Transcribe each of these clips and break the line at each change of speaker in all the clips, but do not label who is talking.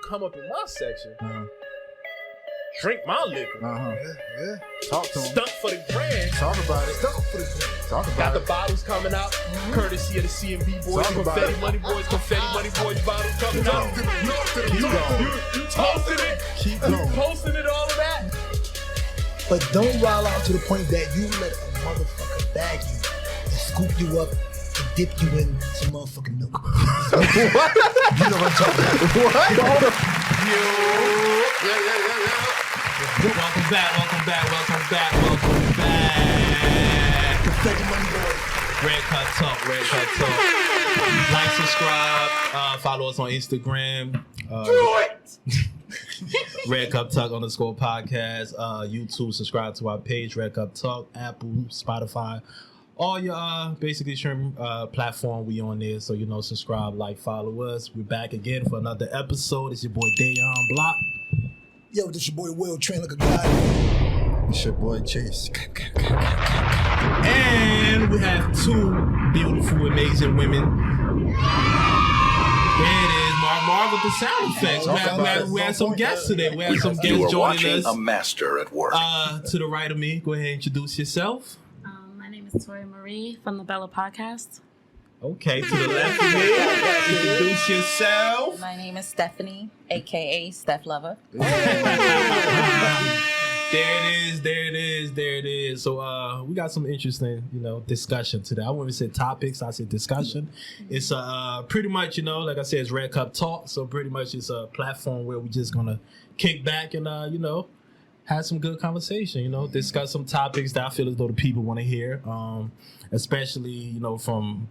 come up in my section, drink my liquor,
Yeah. Talk to him.
stunt for the brand.
Talk about it.
Stuff for the
Talk
Got
about
the
it.
bottles coming out, courtesy of the CMB boys,
Talk about
Confetti
it.
Money Boys bottles coming out.
Keep going.
You posting it?
Keep
You
going.
posting it, all of that?
But don't rile out to the point that you let a motherfucker bag you and scoop you up and dip you in some motherfucking milk. What? You know what I'm talking about. What?
Welcome back.
Confetti Money Boys.
Red Cup Talk. Like, subscribe, follow us on Instagram. Red Cup Talk _ podcast. YouTube, subscribe to our page, Red Cup Talk, Apple, Spotify, all your basically streaming platform. We on there, so subscribe, like, follow us. We're back again for another episode. It's your boy Dayon Block.
Yo, this your boy Will, train like a guy.
It's your boy Chase.
And we have two beautiful, amazing women. There it is, Marv with the sound effects. We had some guests today. We had some
You
guests
are
joining
watching
us.
a master at work.
To the right of me, go ahead and introduce yourself.
My name is Tori Marie from the Bella Podcast.
Okay, to the left of me, introduce yourself.
My name is Stephanie, aka Steph Lover.
There it is. So we got some interesting, discussion today. I wouldn't even say topics, I said discussion. It's pretty much, like I said, it's Red Cup Talk. So pretty much it's a platform where we're just gonna kick back and have some good conversation, discuss some topics that I feel as though the people want to hear. Especially, from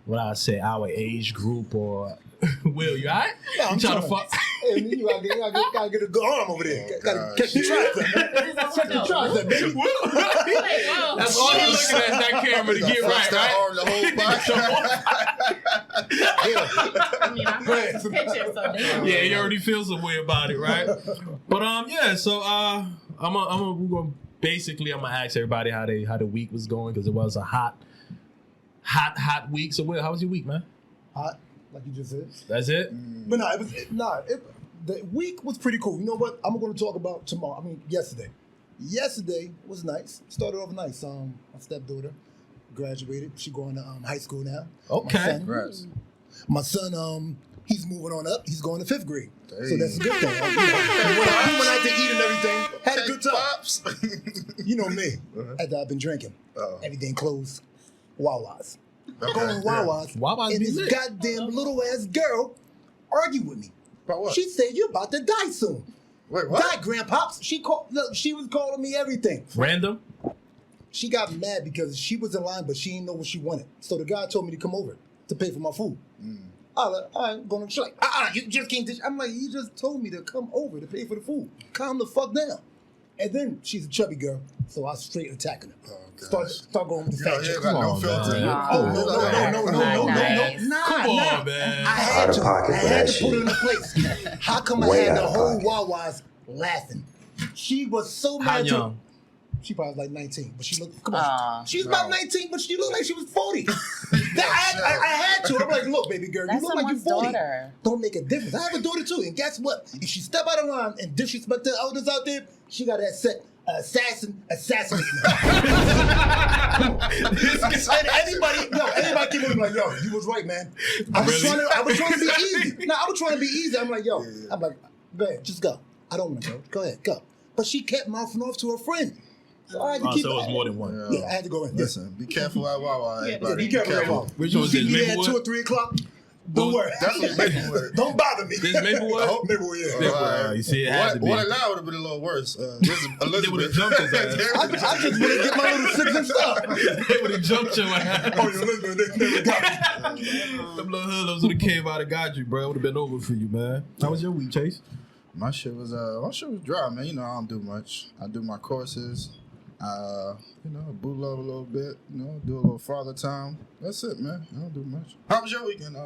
what I say, our age group or Will, you alright?
Yeah, I'm
you trying to
trying.
fuck?
Hey, you gotta get a good arm over there. Gotta catch the tricep. Check the tricep, baby.
That's all you're looking at, that camera to get right, right?
The whole body.
Go ahead.
Picture, so
Yeah, you already feel some way about it, right? But yeah, so I'm gonna ask everybody how the week was going, because it was a hot week. So Will, how was your week, man?
Hot, like you just said.
That's it?
But the week was pretty cool. You know what? I'm going to talk about tomorrow. Yesterday. Yesterday was nice. Started off nice. My stepdaughter graduated. She going to high school now.
Okay.
My son, he's moving on up. He's going to 5th grade.
Hey.
So that's a good thing. We went out to eat and everything. Had a good time.
Pops.
You know me. After I've been drinking. Everything closed. Wawa's.
Okay,
Going to Wawa's.
Wawa's
And
be
this
lit.
goddamn little ass girl argued with me.
About what?
She said, "You're about to die soon."
Wait, what?
Die, grandpops. She was calling me everything.
Random?
She got mad because she was in line, but she didn't know what she wanted. So the guy told me to come over to pay for my food. I was like, all right, going to. She's like, you just came to. I'm like, you just told me to come over to pay for the food. Calm the fuck down. And then she's a chubby girl, so I straight attacking her.
Oh, gosh.
Start going with the fat chick.
got no
on,
filter.
man.
Oh, no. Nah,
Come on, man.
I had to
pocket for that
put
shit.
her in a place. How come I
Way
had the
out of
whole
pocket.
Wawa's laughing? She was so mad.
How
too.
young?
She probably was like 19, but she looked. Come on,
Aw.
she was about 19, but she looked like she was 40. I had to. I'm like, look, baby girl,
That's
you look like you're
someone's
40.
daughter.
Don't make a difference. I have a daughter too, and guess what? If she step out of line and disrespect the elders out there, she got that set. Assassinate me. And anybody came over like, yo, you was right, man. I was trying to be easy. No, I was trying to be easy. I'm like, yo, I'm like, go ahead, just go. I don't want to go. Go ahead, go. But she kept mouthing off to her friend. So I had to keep
So it was more than one.
Yeah, I had to go in.
Listen, be careful at Wawa.
Yeah,
everybody.
be careful.
Which
You
one was
see
this,
me there at
Maplewood?
2 or 3 o'clock? Don't worry.
Definitely Maplewood.
Don't bother me.
This Maplewood?
Oh,
Maplewood, yeah.
Alright.
You see, it had to be.
What allowed would have been a little worse. This is Elizabeth.
They would've jumped his ass.
I just want to get my little 6 and stuff.
They would have jumped your ass.
Oh, you're listening. They never got me.
Them little hoodlums would have came out and got you, bro. It would have been over for you, man. How was your week, Chase?
My shit was dry, man. I don't do much. I do my courses. Boot up a little bit. Do a little father time. That's it, man. I don't do much. How was your weekend?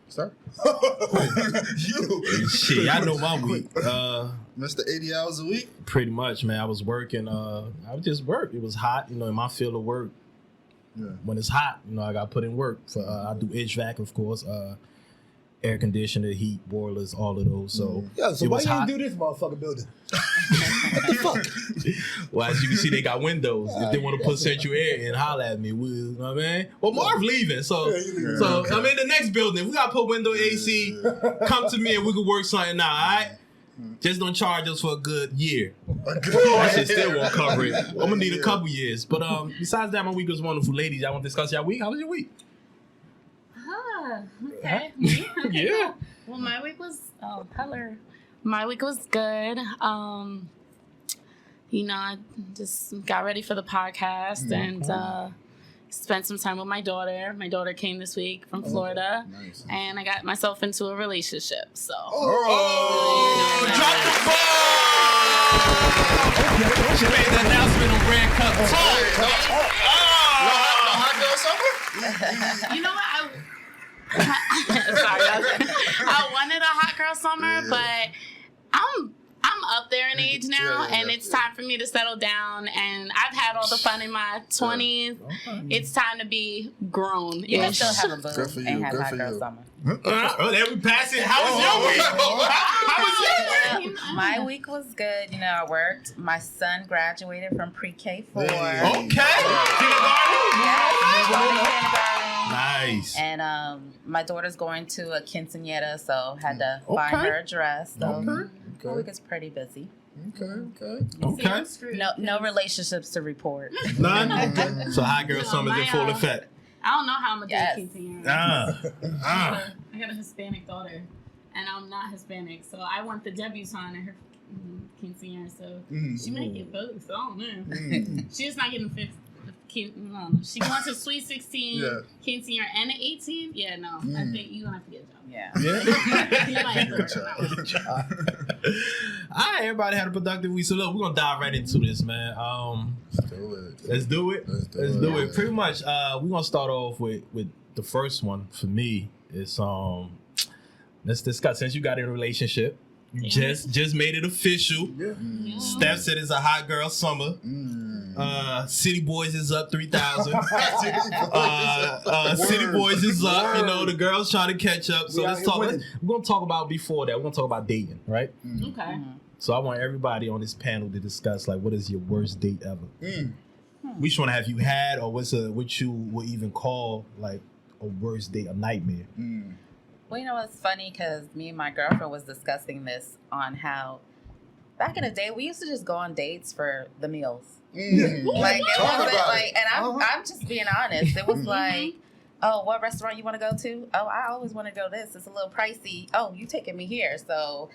Start. You.
Shit, I know my week.
Mr. 80 hours a week?
Pretty much, man. I was working. I would just work. It was hot, in my field of work.
Yeah.
When it's hot, I got to put in work. I do HVAC, of course. air conditioner, heat, boilers, all of those. So
Yeah, so
it
why
was
you
hot.
didn't do this motherfucking building? What the fuck?
Well, as you can see, they got windows. If they want to put central air in, holla at me. You know what I mean? Well, Marv leaving, so
Yeah, he leaving.
I'm in the next building. We got to put window AC. Come to me and we can work something out, all right? Just don't charge us for a good year. That shit still won't cover it. I'm gonna need a couple years. But besides that, my week was wonderful. Ladies, y'all want to discuss your week? How was your week?
Okay.
Yeah.
Well, my week was My week was good. I just got ready for the podcast and spent some time with my daughter. My daughter came this week from Florida,
Nice.
and I got myself into a relationship. So
Oh, drop the ball! She made the announcement on Red Cup Talk.
you know what? I wanted a hot girl summer, but I'm up there in age now, and it's time for me to settle down. And I've had all the fun in my 20s. It's time to be grown.
You can still have a
Good for
boo
you,
and have
good
hot
for
girl
you.
summer.
There we pass it. How was your week? How was your week?
My week was good. I worked. My son graduated from pre-K 4.
Yeah.
Okay. Kindergarten?
Yes, he's going to kindergarten.
Nice.
And my daughter's going to a quinceañera, so had to find her a dress. So my week is pretty busy.
Okay.
No relationships to report.
None? So hot girl summer's in full effect.
I don't know how I'm gonna
Yes.
do quinceañera.
Ah.
I got a Hispanic daughter, and I'm not Hispanic, so I want the debutante at her quinceañera. So she might get both. So I don't know. She's not getting 50. No. She wants a sweet 16, quinceañera, and an 18. Yeah, no. I think you're gonna have to get a job.
Yeah.
You might have to work it out.
All right, everybody had a productive week. So look, we're gonna dive right into this, man. Let's do it. Let's do it. Pretty much, we're gonna start off with the first one for me. It's let's discuss, since you got in a relationship. You just made it official. Steph said it's a hot girl summer. City Boys is up 3,000. City Boys is up. The girls trying to catch up. So let's talk. We're gonna talk about before that. We're gonna talk about dating, right?
Okay.
So I want everybody on this panel to discuss what is your worst date ever? Which one have you had, or what you would even call a worst date, a nightmare?
Well, it's funny because me and my girlfriend was discussing this on how back in the day we used to just go on dates for the meals. It wasn't and I'm just being honest. It was like, oh, what restaurant you want to go to? Oh, I always want to go this. It's a little pricey. Oh, you taking me here. So,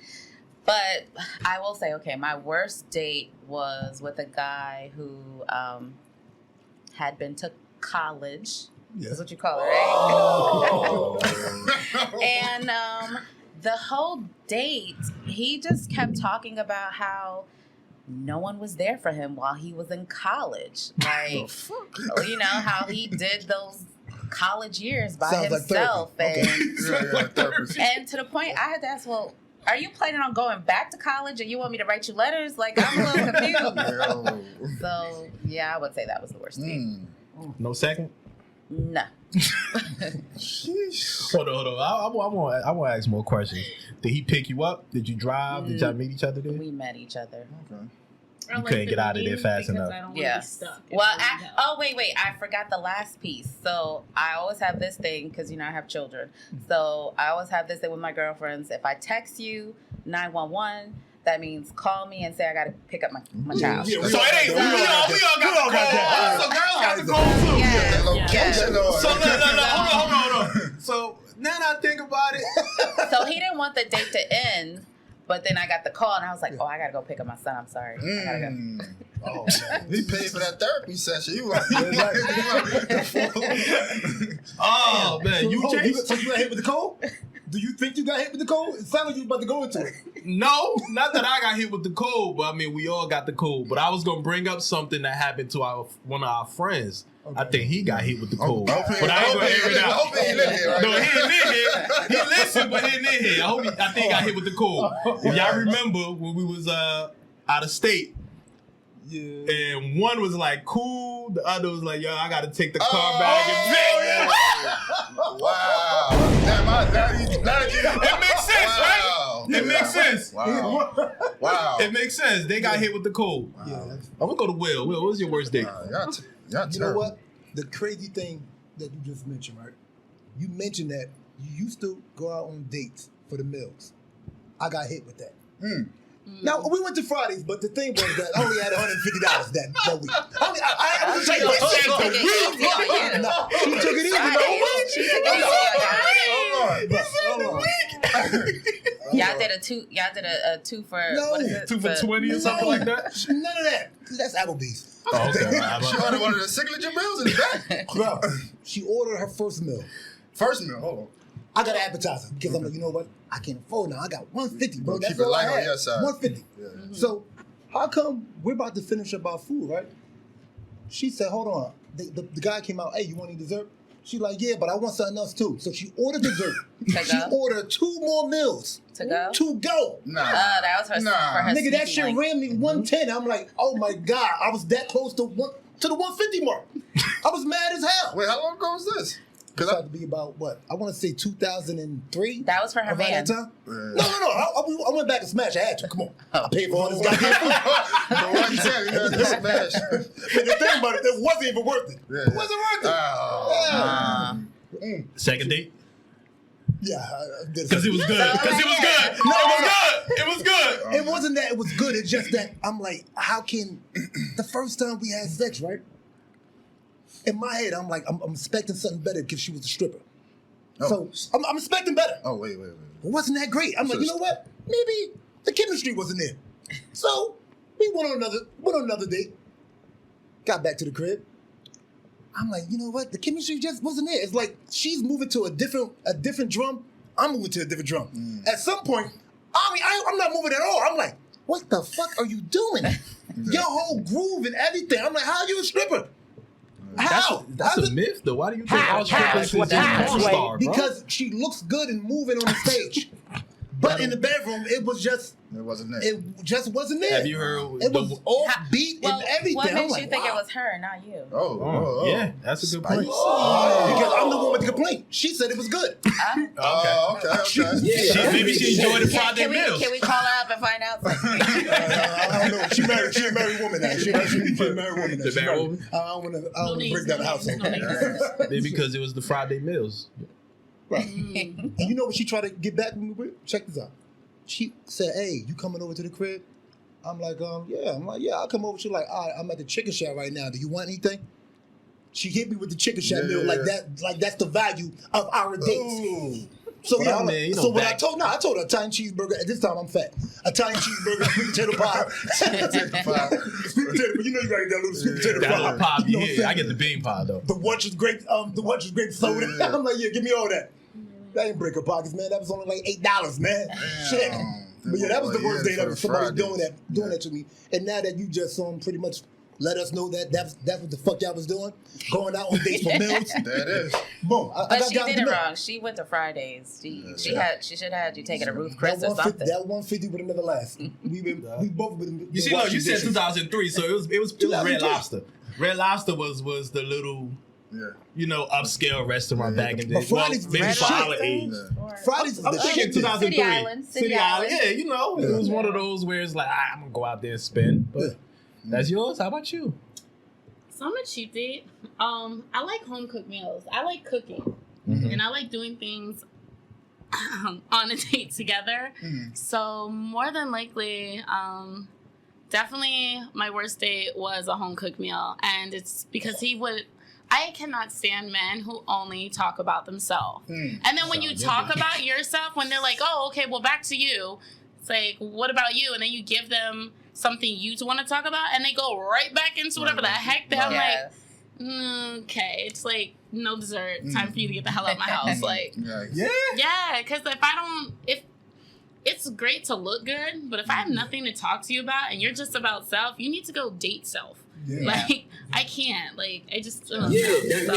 but I will say, okay, my worst date was with a guy who had been to college. That's what you call it, right? And the whole date, he just kept talking about how no one was there for him while he was in college. How he did those college years by himself.
Like
and to the point I had to ask, well, are you planning on going back to college and you want me to write you letters? I'm a little confused. So, yeah, I would say that was the worst date.
No second?
No.
Hold on. I want to ask more questions. Did he pick you up? Did you drive? Did y'all meet each other there?
We met each other.
Okay.
You couldn't get out of there fast enough.
Yes. Well, wait. I forgot the last piece. So I always have this thing because, I have children. So I always have this thing with my girlfriends. If I text you 911, that means call me and say I got to pick up my child.
So it ain't. We all got the call. So girls got the call too.
Yeah.
So hold on. So now that I think about it.
So he didn't want the date to end, but then I got the call and I was like, oh, I got to go pick up my son. I'm sorry. I got to go.
Oh, he paid for that therapy session.
Oh man,
So you got hit with the cold? Do you think you got hit with the cold? It sounded like you were about to go into it.
No, not that I got hit with the cold, but we all got the cold. But I was gonna bring up something that happened to one of our friends. Okay. I think he got hit with the cold. But I ain't gonna air it out. No, he ain't in here. He listened, but he ain't in here. I think he got hit with the cold. If y'all remember when we was out of state. Yeah. And one was like cool, the other was like, yo, I gotta take the car back and pick.
Wow.
It makes sense, right?
Wow.
It makes sense.
Wow. Wow.
It makes sense. They got hit with the cold.
Yeah,
I'm gonna go to Will. Will, what was your worst date?
Y'all
you know
terrible.
what? The crazy thing that you just mentioned, right? You mentioned that you used to go out on dates for the meals. I got hit with that. Now we went to Fridays, but the thing was that I only had $150 that week. I was just like, she took it easy.
She took it easy.
Hold on.
Y'all did a two for
No.
what is it?
2 for 20 or something like that?
None of that. That's Applebee's.
Oh, okay.
She ordered one of the signature meals in the back.
Bro, she ordered her first meal.
First meal, hold on.
I got an appetizer because I'm like, you know what? I can't afford now. I got $150, bro.
Keep
That's
it
all I
light on
had.
your side.
$150.
Yeah.
So how come we're about to finish up our food, right? She said, hold on. The guy came out, hey, you want any dessert? She like, yeah, but I want something else too. So she ordered dessert.
To
She
go?
ordered 2 more meals.
To go?
To go.
Nah.
That was her.
Nah.
For her
Nigga, that
sneaky
shit
link.
ran me 110. I'm like, oh my God. I was that close to the 150 mark. I was mad as hell.
Wait, how long ago was this?
Because I had to be about what? I want to say 2003.
That was for her
Around
man.
that time?
Yeah.
No. I went back and smashed. I had to. Come on. I paid for all this goddamn food.
But one time, you had to smash.
But the thing about it wasn't even worth it.
Yeah.
It wasn't worth it.
Oh.
Second date?
Yeah. I did it.
Because it was good. Because it was good.
No,
It was good. It was good.
It wasn't that it was good. It's just that I'm like, how can the first time we had sex, right? In my head, I'm like, I'm expecting something better because she was a stripper.
Oh.
So I'm expecting better.
Oh, wait.
It wasn't that great. I'm like, you know what? Maybe the chemistry wasn't there. So we went on another date. Got back to the crib. I'm like, you know what? The chemistry just wasn't there. It's like she's moving to a different drum. I'm moving to a different drum. At some point, I'm not moving at all. I'm like, what the fuck are you doing? Your whole groove and everything. I'm like, how are you a stripper? How?
That's
How's
a
it-
myth, though. Why do you think
How?
all strippers is
How?
porn star, bro?
Because she looks good and moving on the stage. But in the bedroom, it
wasn't there.
it just wasn't there.
Have you heard
It was
the...
offbeat
Well,
and everything.
what
I'm
makes
like,
you think
wow.
it was her, not you?
Oh.
Yeah, that's a good point.
Spicy.
Because I'm the one with the complaint. She said it was good.
Oh, okay.
Maybe she enjoyed the Friday
Can
meals.
we call her up and find out something?
I don't know. She a married woman now. She a married woman now.
The
She
married
married.
woman?
I don't want to
names,
break down the
no
household.
names, no
Maybe because it was the Friday meals.
Right. And you know what she tried to get back with me with? Check this out. She said, hey, you coming over to the crib? I'm like, yeah. I'm like, yeah, I'll come over. She's like, all right, I'm at the chicken shack right now. Do you want anything? She hit me with the chicken shack meal like that. Like that's the value of our dates.
Ooh.
So
Well,
yeah,
I
I'm
mean,
like,
you know,
so what I
back-
told her Italian cheeseburger. At this time, I'm fat. Italian cheeseburger, sweet potato pie. Sweet potato, but you know you gotta get that little sweet potato
That
pie.
little pie,
You know what I'm
yeah,
saying?
I get the bean pie, though.
The lunch is great. The lunch is great soda.
Yeah.
I'm like, yeah, give me all that. That ain't break her pockets, man. That was only like $8, man. Shit. But yeah, that was the worst day that somebody doing that to me. And now that you just pretty much let us know that's what the fuck y'all was doing, going out on dates for meals.
That is.
Boom. I
But
got
she
down
did
to
it
milk.
wrong. She went to Fridays. She should have had you taking a Ruth
That
Chris or
150,
something.
that 150 would have never lasted. We both would have.
You see, look, you said 2003, so it was Red
2003.
Lobster. Red Lobster was the little, upscale restaurant back in the day.
But Fridays
maybe
was
for
shit.
our age.
Fridays is
I'm
the
thinking
shit.
2003.
City Island.
City Island. Yeah, it was one of those where it's like, I'm gonna go out there and spend. But that's yours. How about you?
So I'm a cheap date. I like home cooked meals. I like cooking, and I like doing things on a date together. So more than likely, definitely my worst date was a home cooked meal, and it's because I cannot stand men who only talk about themselves. And then when you talk about yourself, when they're like, oh, okay, well, back to you. It's like, what about you? And then you give them something you want to talk about, and they go right back into whatever the heck that I'm like, okay, it's like no dessert. Time for you to get the hell out of my house. Like, yeah, because if it's great to look good, but if I have nothing to talk to you about and you're just about self, you need to go date self.
Yeah.
Like, I can't. Like, I just
that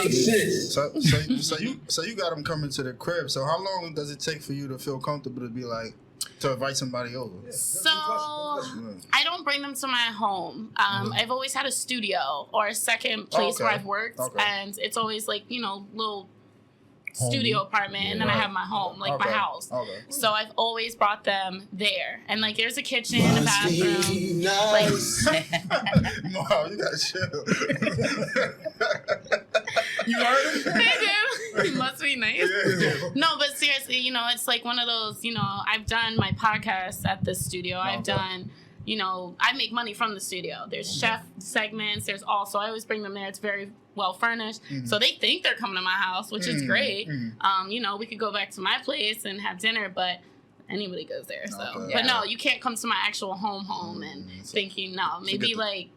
makes sense.
So you got them coming to the crib. So how long does it take for you to feel comfortable to be like to invite somebody over?
So I don't bring them to my home. I've always had a studio or a second place where I've worked, and it's always like little studio apartment, and then I have my home, like my house.
Okay.
So I've always brought them there, and like there's a kitchen, a bathroom. Like,
Mom, you gotta chill.
You heard him?
I do. It must be nice. No, but seriously, you know, it's like one of those, you know, I've done my podcast at the studio. I've done, you know, I make money from the studio. There's chef segments. There's also, I always bring them there. It's very well furnished. So they think they're coming to my house, which is great. You know, we could go back to my place and have dinner, but anybody goes there. So,
Okay.
but no, you can't come to my actual home and thinking, no, maybe like,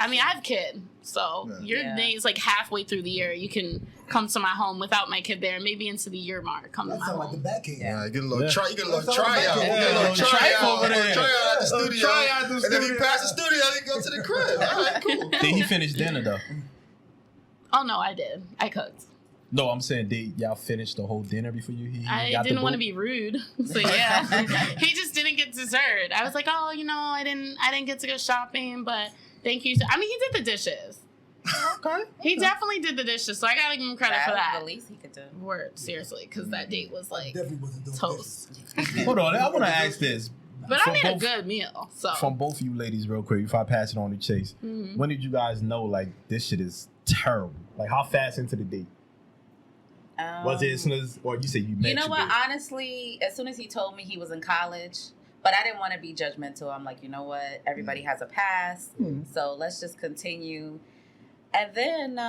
I mean, I have a kid, so your days like halfway through the year, you can come to my home without my kid there, maybe into the year mark. Come to
That
my
sounds like
home.
the back end.
Yeah, get a little
Yeah.
try. You get a little
That's all
tryout.
back
You
end.
get a little
Yeah,
tryout
over there.
Tryout at the studio.
Tryout the
And then he
studio.
pass the studio, he go to the crib. All right, cool.
Did he finish dinner though?
Oh no, I did. I cooked.
No, I'm saying did y'all finish the whole dinner before you? He
I
got the
didn't want to
boot?
be rude, so yeah. He just didn't get dessert. I was like, oh, you know, I didn't get to go shopping, but thank you. I mean, he did the dishes.
Okay.
He definitely did the dishes, so I gotta give him credit for
That's
that.
the least he could do.
Word, seriously, because that date was like
Definitely wasn't doing
toast.
Hold on, I want to ask this.
But I
From
made a
both-
good meal, so.
From both of you ladies, real quick, if I pass it on to Chase,
Mhm.
when did you guys know like this shit is terrible? Like how fast into the date? Was it as soon as, or you say you met?
You know
your
what?
date?
Honestly, as soon as he told me he was in college, but I didn't want to be judgmental. I'm like, you know what? Everybody has a past, so let's just continue. And then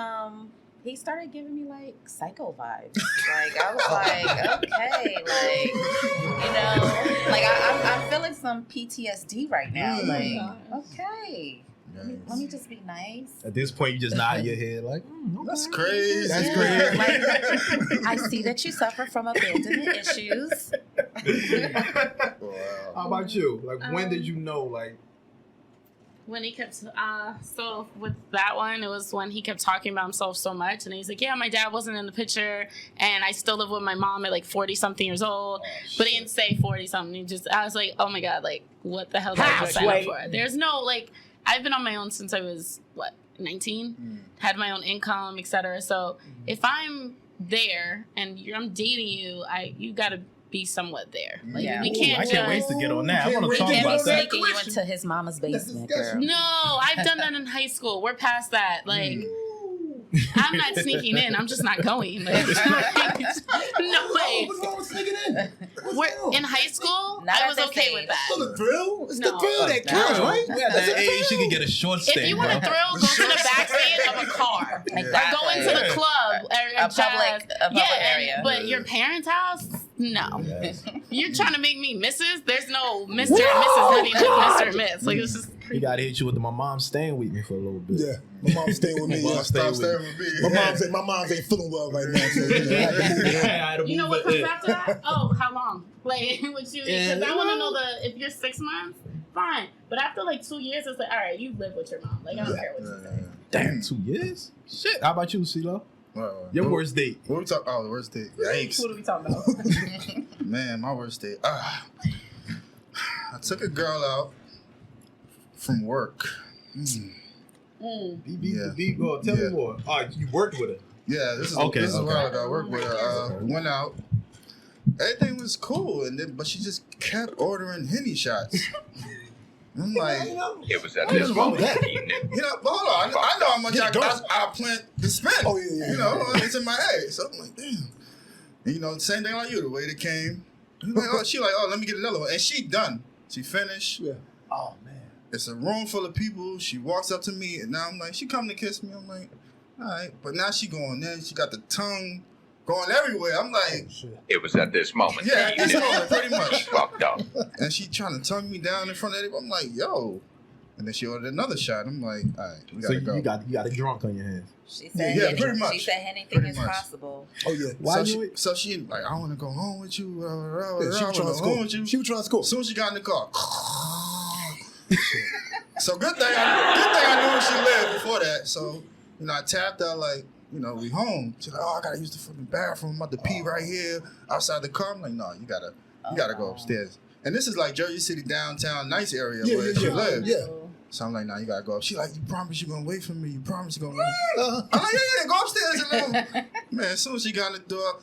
he started giving me like psycho vibes. Like I was like, okay, like you know, like I'm feeling some PTSD right now. Like, okay. Let me just be nice.
At this point, you just nod your head like, okay.
That's crazy.
That's
Yeah,
crazy.
like, I see that you suffer from abandonment issues.
Wow.
How about you? Like, when did you know? Like,
When he kept, so with that one, it was when he kept talking about himself so much. And he's like, yeah, my dad wasn't in the picture. And I still live with my mom at like 40 something years old. But he didn't say 40 something. I was like, oh my God, like, what the hell did I just sign up for? There's no, like, I've been on my own since I was, 19? Had my own income, etc. So if I'm there and I'm dating you, you got to be somewhat there. Like,
Yeah.
we
ooh,
can't
I can't wait
just...
to get on that. I
Can't
want to
wait
talk
to
Can't
about
be
that.
sneaking you into his mama's basement, girl.
No, I've done that in high school. We're past that. Like, I'm not sneaking in. I'm just not going. Like, no way.
What's wrong with sneaking in?
We're in high school.
Not
I
at
was
this
okay
age.
with that.
It's the thrill. It's
No.
the thrill that counts,
Girl,
right?
we at that age, she can get a short
If
stay,
you want
bro.
a thrill, go to the backseat of a car. Or go into the club or
A public area.
But your parents' house, no. You're trying to make me Mrs. There's no Mr. and Mrs. Living with Mr. and Miss. Like, it's just
He got to hit you with my mom's staying with me for a little bit.
Yeah, my mom's staying with me.
Mom
Yeah.
stay
Stop
with
staring with me.
My mom's ain't feeling well right now, so you know, I had to move in.
I had to
You know
move
what
it
comes
in.
after that? Oh, how long? Like, what you? Because
Yeah,
I want to know if you're 6 months, fine. But after like 2 years, it's like, all right, you live with your mom. Like, I don't care what you say.
Damn, 2 years? Shit. How about you, CeeLo? Your worst date?
What we talk? Oh, the worst date. Yikes.
What are we talking about?
Man, my worst date. I took a girl out from work.
Beep, go. Tell me more. You worked with her.
Yeah, this is
Okay,
this is a
okay.
while ago. I worked with her. Went out. Everything was cool, but she just kept ordering Henny shots. I'm like,
It was at
What's
this
wrong with
moment
that?
he knew.
you know, but hold on. I know how much I plan to spend.
Oh, yeah.
You know, it's in my head. So I'm like, damn. And, you know, same thing like you, the way it came. I'm like, she like, let me get another one. And she done. She finished.
Yeah. Oh man.
It's a room full of people. She walks up to me, and now I'm like, she come to kiss me. I'm like, all right. But now she going there. She got the tongue going everywhere. I'm like,
It was at this moment
yeah,
he
at this
knew.
moment, pretty
He
much.
fucked up.
And she trying to tongue me down in front of everybody. I'm like, yo. And then she ordered another shot. I'm like, all right, we
So
gotta go.
you got a drunk on your hands.
She said,
Yeah, pretty much.
She said anything
Pretty
is
much.
possible.
Oh yeah.
So she like, I want to go home with you.
Yeah, she was trying to
home
score.
with you.
She was trying to score.
As soon as she got in the car. So good thing I knew where she lived before that. So, you know, I tapped her like, you know, we home. She's like, oh, I gotta use the fucking bathroom. I'm about to pee right here outside the car. I'm like, no, you gotta go upstairs. And this is like Jersey City downtown, nice area where she lived.
Yeah.
So I'm like, nah, you gotta go up. She like, you promise you're gonna wait for me. You promise you're gonna wait. I'm like, yeah, go upstairs. And man, as soon as she got in the door,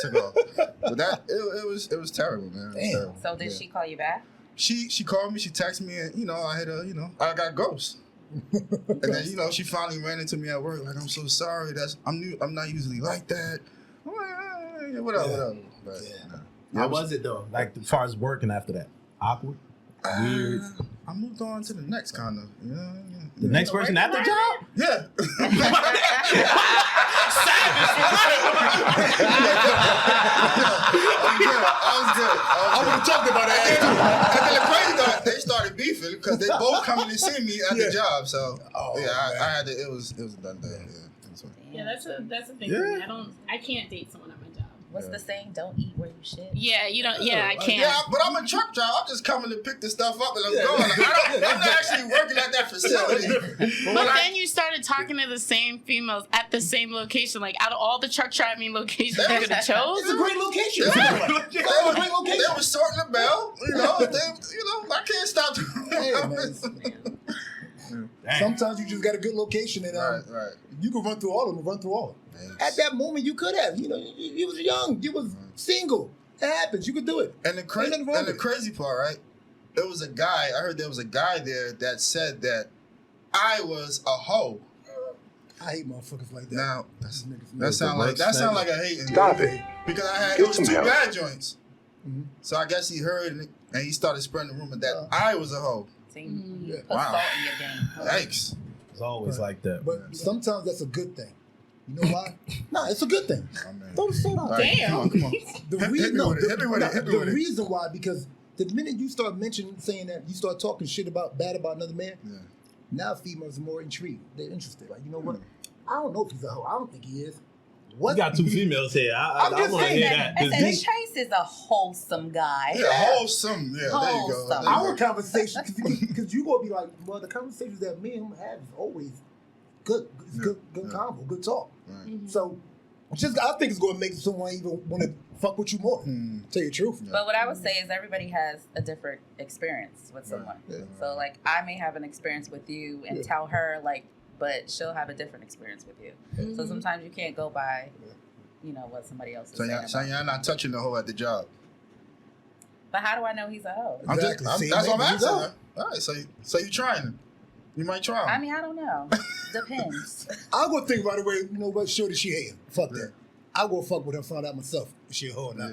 took off. But that it was terrible, man. It was terrible.
So did she call you back?
She called me. She texted me, and I had I got ghost. And then she finally ran into me at work like, I'm so sorry. I'm not usually like that. I'm like, whatever. But,
How was it though? Like as far as working after that, awkward, weird.
I moved on to the next kind of.
The next person at the job?
Yeah. I was good.
I would have talked about that.
And then the crazy though, they started beefing because they both coming to see me at the job. So I had to. It was a done deal.
Yeah, that's a thing
Yeah.
for me. I can't date someone at my job.
What's the saying? Don't eat where you shit.
Yeah, you don't. Yeah, I can't.
Yeah, but I'm a truck driver. I'm just coming to pick the stuff up and I'm going. I'm not actually working at that facility.
But then you started talking to the same females at the same location. Like out of all the truck driving locations you could have chose,
It's a great location.
They were sorting the bell. I can't stop.
Hey, man. Sometimes you just got a good location and
Right.
you can run through all of them. Run through all of them. At that moment, you could have. You was young. You was single. It happens. You could do it.
And the crazy part, right? It was a guy. I heard there was a guy there that said that I was a hoe.
I hate motherfuckers like that.
Now
That
sound like a hating.
Stop it.
Because I had
Get
it was
some
two
help.
bad joints. So I guess he heard and he started spreading the rumor that I was a hoe.
See, you put
Wow.
salt in your game.
Yikes.
It's always like that.
But sometimes that's a good thing. You know why? Nah, it's a good thing.
Oh, man.
Throw the salt out.
All right,
Damn.
Come on.
The
Hit me
reason,
with it, hit me with it, hit me with it.
reason why, because the minute you start saying that, you start talking shit bad about another man,
Yeah.
now females are more intrigued. They're interested. Like, you know what? I don't know if he's a hoe. I don't think he is. What?
You got two females here. I
I'm just
want to
saying
hear
that.
that.
And
This-
Trace is a wholesome guy.
Yeah, wholesome. Yeah, there you go.
Wholesome.
There you
Our
go.
conversation, because you gonna be like, well, the conversations that me and him have is always good. It's good convo, good talk.
Right.
So, I think it's gonna make someone even want to fuck with you more. Tell you the truth.
But what I would say is everybody has a different experience with someone.
Yeah.
So like I may have an experience with you and tell her but she'll have a different experience with you. So sometimes you can't go by, what somebody else is
So
saying.
you're not touching the hoe at the job.
But how do I know he's a hoe?
Exactly. See,
That's what I'm
maybe you
asking.
don't.
Huh? All right, so you trying him. You might try him.
I mean, I don't know. Depends.
I'm gonna think right away, you know what, shorty, she hating. Fuck that. I'll go fuck with her, find out myself if she a hoe or not.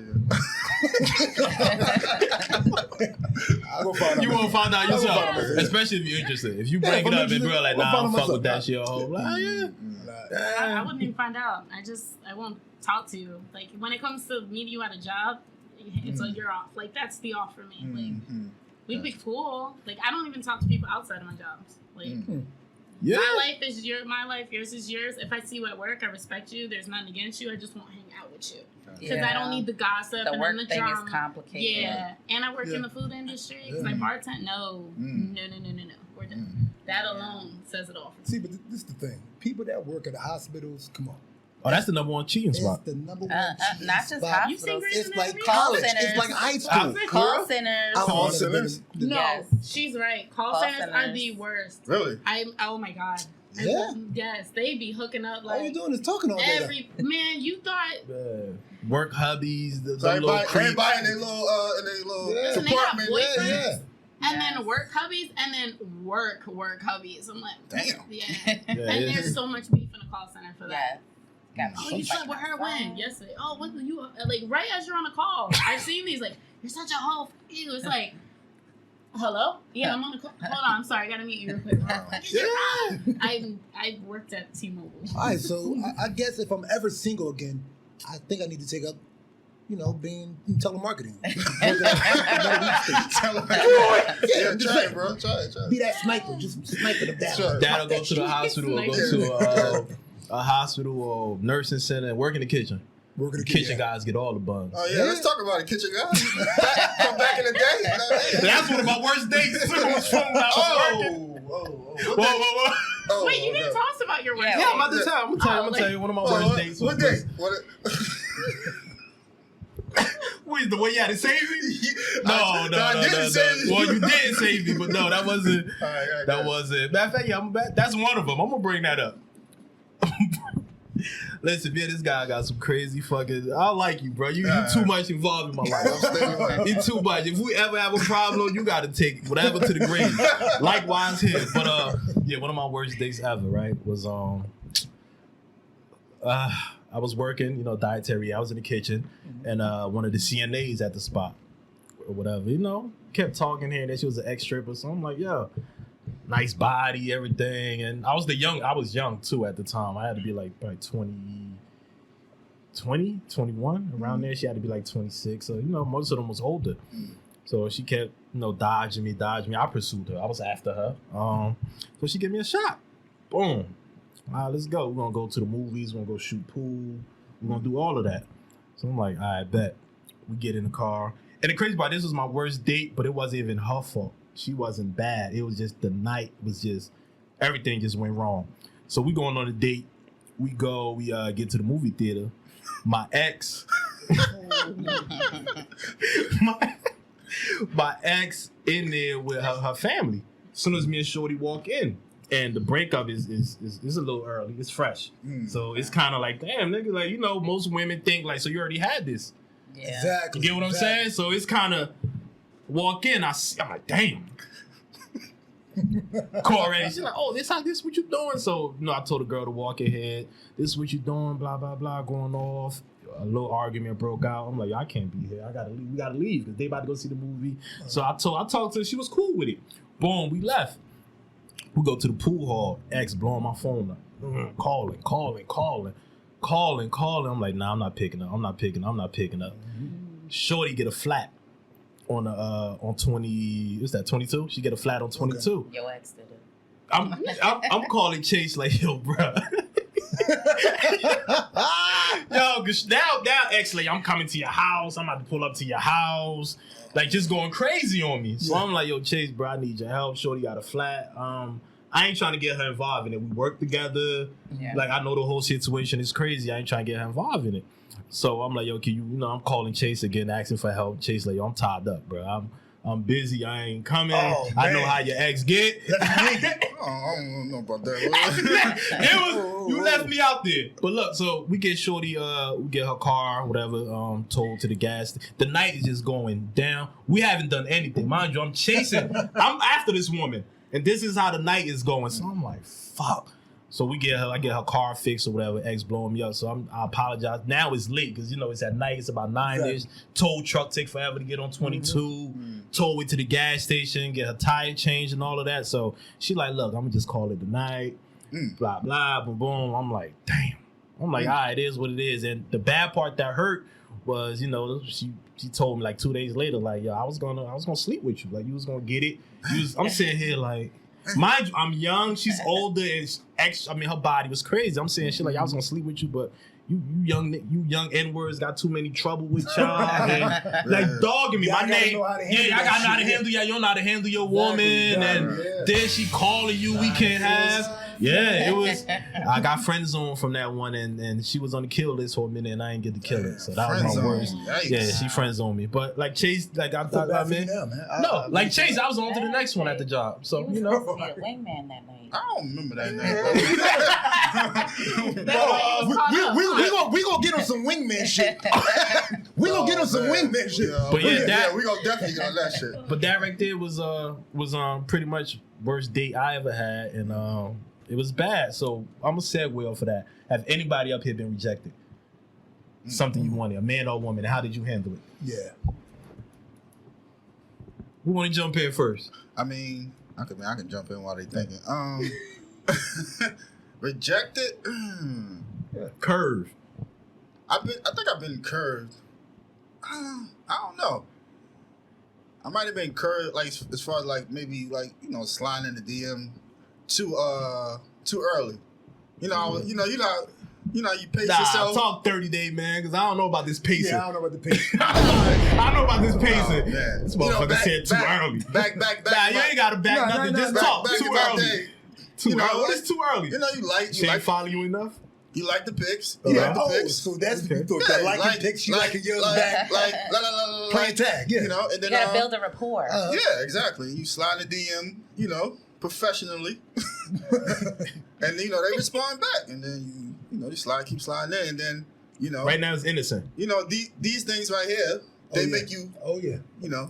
I'll go find out.
You won't find out
I'll go
yourself,
find out myself.
especially if you're interested. If you
Yeah,
bring
if
it
I'm
up and
interested,
girl like,
I'll
nah, I
find
don't
out
fuck with that
myself.
shit, oh, like,
I wouldn't even find out. I won't talk to you. Like when it comes to meeting you at a job, it's like you're off. Like that's the off for me. Like we'd be cool. Like I don't even talk to people outside of my jobs. Like
yeah.
my life is my life. Yours is yours. If I see you at work, I respect you. There's nothing against you. I just won't hang out with you because I don't need the gossip
The
and
work
then the
thing
drama.
is complicated.
Yeah, and I work in the food industry because I bartend. No. We're done. That alone says it all. For me.
See, but this is the thing. People that work at the hospitals, come on.
Oh, that's the number one cheating
It's
spot.
the number one cheating
not just
spot.
You seen
hospitals.
Grey's
It's like
Anatomy?
college.
Call
It's
centers.
like high school.
Call centers.
Call
centers?
No,
Yes.
she's right. Call
Call
centers are
centers.
the worst.
Really?
Oh my god.
Yeah.
Yes, they be hooking up
All you
like
doing is talking all day.
every man. You thought
Work hubbies, the
So
little creeps.
everybody in their little
Yeah.
And they got
compartment.
boyfriends.
Yeah.
and then work hubbies and then work hubbies. I'm like,
Damn.
yeah.
Yeah,
And
it's-
there's so much beef in the call center for that.
Yeah.
Oh, you slept with her when? Yesterday. Oh, what were you like right as you're on a call? I've seen these like you're such a hoe. Ew. It's like, hello? Yeah, I'm on the call. Hold on, I'm sorry, I gotta meet you real quick. I worked at T-Mobile.
All right, so I guess if I'm ever single again, I think I need to take up, being in telemarketing.
Yeah,
just
try
saying.
it, bro. Try it.
Be that sniper, just sniper them down.
Sure.
Dad'll go to the hospital or go to a hospital or nursing center and work in the kitchen.
We're gonna
Kitchen guys get all the buns.
Oh yeah, let's talk about it, kitchen guys. From back in the day.
That's one of my worst dates. Was from when I was working.
Whoa.
Wait, you didn't tell us about your work.
Yeah,
Yeah, I'm about to tell. I'm gonna tell you one of my worst dates.
What
was-
day?
Wait, the way you had to save me? No.
I didn't save you.
Well, you did save me, but no, that wasn't.
All right,
That wasn't. Matter of fact, yeah, that's one of them. I'm gonna bring that up. Listen, man, this guy got some crazy fucking. I like you, bro. You too much involved in my life. You too much. If we ever have a problem, you got to take whatever to the grave. Likewise here. But yeah, one of my worst days ever, right, was I was working, dietary. I was in the kitchen, and one of the CNAs at the spot or whatever, kept talking here, and then she was an ex-stripper. So I'm like, yo, nice body, everything. And I was young too at the time. I had to be like probably 21, around there. She had to be like 26. So, most of them was older. So she kept, dodging me. I pursued her. I was after her. So she gave me a shot. Boom. All right, let's go. We're going to go to the movies. We're going to go shoot pool. We're going to do all of that. So I'm like, all right, bet. We get in the car. And the crazy part, this was my worst date, but it wasn't even her fault. She wasn't bad. It was just the night was just, everything just went wrong. So we going on a date. We get to the movie theater. My ex, my ex in there with her family. As soon as me and Shorty walk in, and the breakup is a little early. It's fresh. So it's kind of like, damn, nigga, like, most women think like, so you already had this.
Yeah.
Exactly.
You get what I'm saying? So it's kind of walk in. I'm like, damn. Call already. She's like, oh, this what you doing? So I told the girl to walk ahead. This is what you doing? Blah blah blah. Going off. A little argument broke out. I'm like, I can't be here. I gotta leave. We gotta leave because they about to go see the movie. So I talked to her. She was cool with it. Boom. We left. We go to the pool hall. Ex blowing my phone up. Calling. I'm like, nah, I'm not picking up. Shorty get a flat on 20. What's that? 22. She get a flat on 22.
Okay. Your ex did it.
I'm calling Chase like, yo, bro. Yo, cause now actually I'm coming to your house. I'm about to pull up to your house, like just going crazy on me. So I'm like, yo, Chase, bro, I need your help. Shorty got a flat. I ain't trying to get her involved in it. We work together. Yeah. Like, I know the whole situation is crazy. I ain't trying to get her involved in it. So I'm like, yo, can you, I'm calling Chase again, asking for help. Chase like, yo, I'm tied up, bro. I'm busy. I ain't coming. Oh, I know how your ex get.
I don't know about that.
You left me out there. But look, so we get Shorty, we get her car, whatever, towed to the gas. The night is just going down. We haven't done anything. Mind you, I'm chasing. I'm after this woman. And this is how the night is going. So I'm like, fuck. So I get her car fixed or whatever, ex blowing me up. So I apologize. Now it's late because, it's at night. It's about 9-ish. Tow truck take forever to get on 22. Tow it to the gas station, get her tire changed and all of that. So she like, look, I'm going to just call it the night. Blah, blah, boom, boom. I'm like, damn. I'm like, all right, it is what it is. And the bad part that hurt was, she told me like 2 days later, like, yo, I was gonna sleep with you. Like, you was gonna get it. I'm sitting here like, mind you, I'm young, she's older, and her body was crazy. I'm saying shit like, I was gonna sleep with you, but you young N-words got too many trouble with y'all. And, like, dogging me. My name, I gotta know how to handle y'all. You don't know how to handle your woman. And then she calling you, we can't have. Yeah, it was. I got friend zoned from that one, and she was on the kill list for a minute, and I didn't get to kill it. So that was my worst. Yeah, she friend zoned me. But like Chase, like I thought, like Chase, I was on to the next one at the job. So
you know, be a wingman that night.
I don't remember that name.
We gonna get on some wingman shit. We gonna get on some wingman shit.
But
we gonna definitely get on that shit.
But that right there was pretty much worst date I ever had, and it was bad. So I'm a segue off of that. Have anybody up here been rejected? Something you wanted, a man or a woman? How did you handle it?
Yeah.
Who want to jump in first?
I mean, I can jump in while they thinking. Rejected.
Curved.
I think I've been curved. I don't know. I might have been curved, like as far as like maybe like sliding in the DM too early. You pace yourself.
Talk 30-day, man, because I don't know about this pacing.
Yeah, I don't know about the pacing.
I know about this pacing.
Oh, man.
This motherfucker said too early.
Back.
Nah, you ain't got to back nothing. Just talk. Too early. Too early. It's too early.
You
she ain't follow you enough?
He liked the pics.
Oh,
He liked the pics.
so that's
Okay.
you thought
Yeah,
that liking pics, she liking yours back. Playing tag, yeah.
You know, and
You
then
gotta build a rapport.
yeah, exactly. You slide the DM, you know, professionally, and you know they respond back, and then you know they keep sliding in, and then you know,
Right now it's innocent.
you know these things right here, they make you,
Oh yeah.
you know,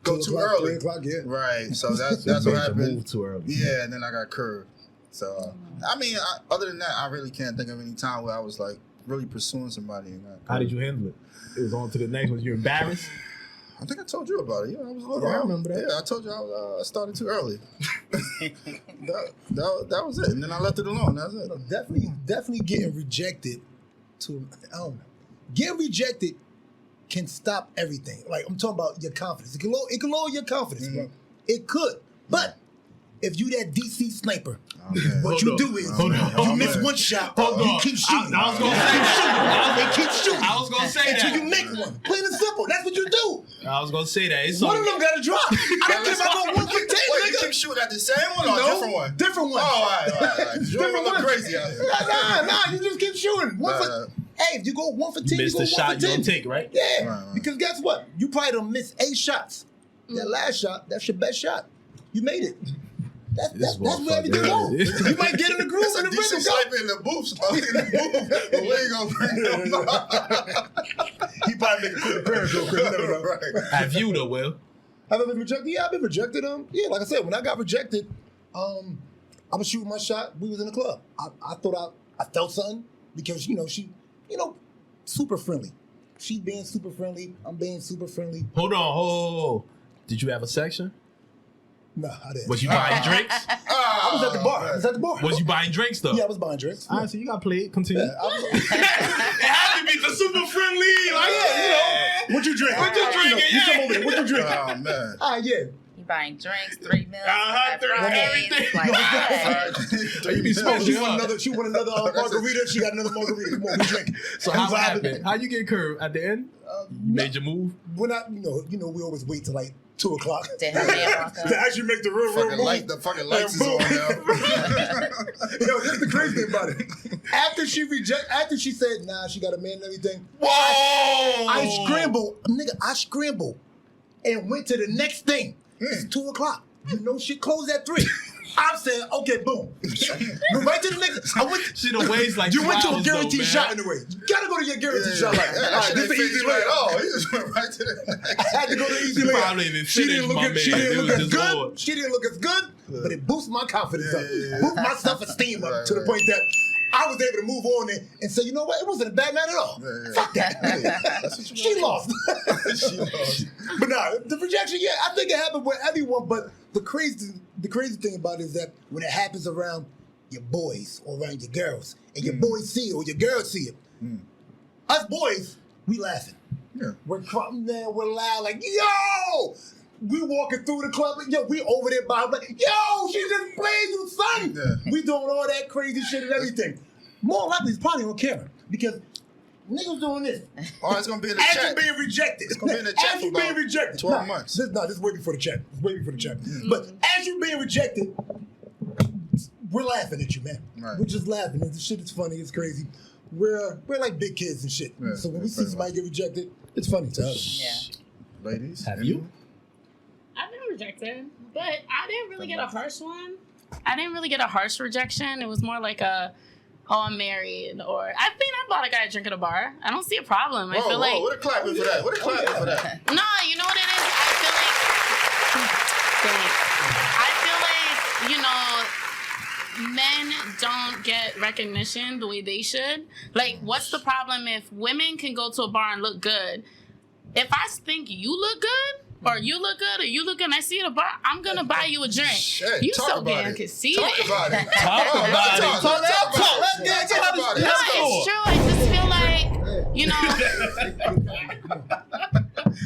go
2
too
o'clock,
early.
3 o'clock, yeah.
Right. So that's
You
what
made the
happened.
move too early.
Yeah, and then I got curved. So I mean, other than that, I really can't think of any time where I was like really pursuing somebody. And
How did you handle it? It was on to the next one. You embarrassed?
I think I told you about it. Yeah, I was a little.
Yeah, I remember that.
Yeah, I told you I started too early. that was it, and then I left it alone. That's it.
No, definitely getting rejected I don't know. Getting rejected can stop everything. Like I'm talking about your confidence. It can lower your confidence, bro. It could. But if you that DC sniper,
man.
what
Hold
you
on.
do is
Hold on.
you
Hold
miss
on.
one shot,
Hold
you
on.
keep shooting.
I was gonna
You
say
keep shooting.
that.
They keep shooting.
I was gonna say
until
that.
you make one. Plain and simple. That's what you do.
I was gonna say that. It's
One
so,
of them got to drop. I don't care if I go 1 for 10,
Wait, you
nigga.
keep shooting at the same one or a
No,
different one?
Different one.
Oh, all right. You
Different
don't look
one.
crazy out here.
Nah, you just keep shooting. Hey, if you go 1 for 10,
you
you
missed
go
the
1
shot
for
you
10.
don't take, right?
Yeah,
Right.
because guess what? You probably done missed 8 shots. That last shot, that's your best shot. You made it. That's where everything
motherfucker.
goes. You might get in the groove
It's
and
a
the
decent
rhythm go.
sniper in the booth. But we ain't gonna bring him up.
He probably make a quick appearance real quick. You never know.
Right.
Have you though, Will?
Have I been rejected? Yeah, I've been rejected. Yeah, like I said, when I got rejected, I was shooting my shot. We was in the club. I thought I felt something because she, super friendly. She being super friendly. I'm being super friendly.
Hold on. Hold. Did you have a section?
No, I didn't.
Was you buying drinks?
I was at the bar. I was at the bar.
Was you buying drinks though?
Yeah, I was buying drinks.
All right, so you got played. Continue.
Yeah, I was,
It had to be the super friendly. Like,
what you drink?
What you drinking?
You come over there. What you drink?
Oh man.
Yeah.
You buying drinks, 3 meals,
everything.
like,
You be smoking.
She want another margarita. She got another margarita. Come on, we drink.
So how it happened? How you get curved at the end? You made your move.
When we always wait till like 2 o'clock
to have me walk
to
up.
actually make the real move.
The fucking lights is on now.
Yo, that's the crazy thing about it. After she said, nah, she got a man and everything.
Whoa!
I scrambled and went to the next thing. It's 2 o'clock. You know she closed at 3. I'm saying, okay, boom. Went right to the next. I went.
She done waits like
You
2
went to a
hours,
guaranteed
though,
shot
man.
anyway. You gotta go to your guaranteed shot. Like, all
That
right,
shit
this is
ain't
an easy
finished right
layup.
at all. He just went right to the
I had to go to the easy
You
layup.
probably didn't
She
finish,
didn't look
my
as
man. It was
good.
just hard.
She didn't look as good, but it boosted my confidence up.
Yeah.
Boosted my self-esteem up to the point that I was able to move on and say, you know what? It wasn't a bad night at all.
Yeah.
Fuck that.
That's what you
She lost.
She lost.
But nah, the rejection, yeah, I think it happened with everyone. But the crazy thing about it is that when it happens around your boys or around your girls, and your boys see it or your girls see it, us boys, we laughing.
Yeah.
We're crying, man, we're loud, like, yo! We walking through the club, like, yo, we over there by her, like, yo, she just playing you, son!
Yeah.
We doing all that crazy shit and everything. More likely, it's probably on camera, because niggas doing this.
Oh, it's gonna be in the
As
chat.
you being rejected.
It's gonna be in the chat
As
for
you being
about
rejected.
12 months.
This is way before the chat. It's way before the chat. But as you being rejected, we're laughing at you, man.
Right.
We're just laughing. This shit is funny. It's crazy. We're like big kids and shit.
Yeah,
So when we see
pretty
somebody get rejected, it's funny to us.
Yeah.
Ladies,
Have you?
I've been rejected, but I didn't really get a harsh one. I didn't really get a harsh rejection. It was more like oh, I'm married, or I bought a guy a drink at a bar. I don't see a problem. I feel like
what a clapping for that. What a clapping for that.
no, you know what it is. I feel like men don't get recognition the way they should. Like, what's the problem if women can go to a bar and look good? If I think you look good, or you look good, or you look good, and I see you at a bar, I'm gonna buy you a drink.
Shit,
You
talk
so
about
damn
it.
conceited.
Talk about it.
Talk about it.
Talk about it.
Let's
Talk about it.
No,
Let's go.
it's true. I just feel like, you know.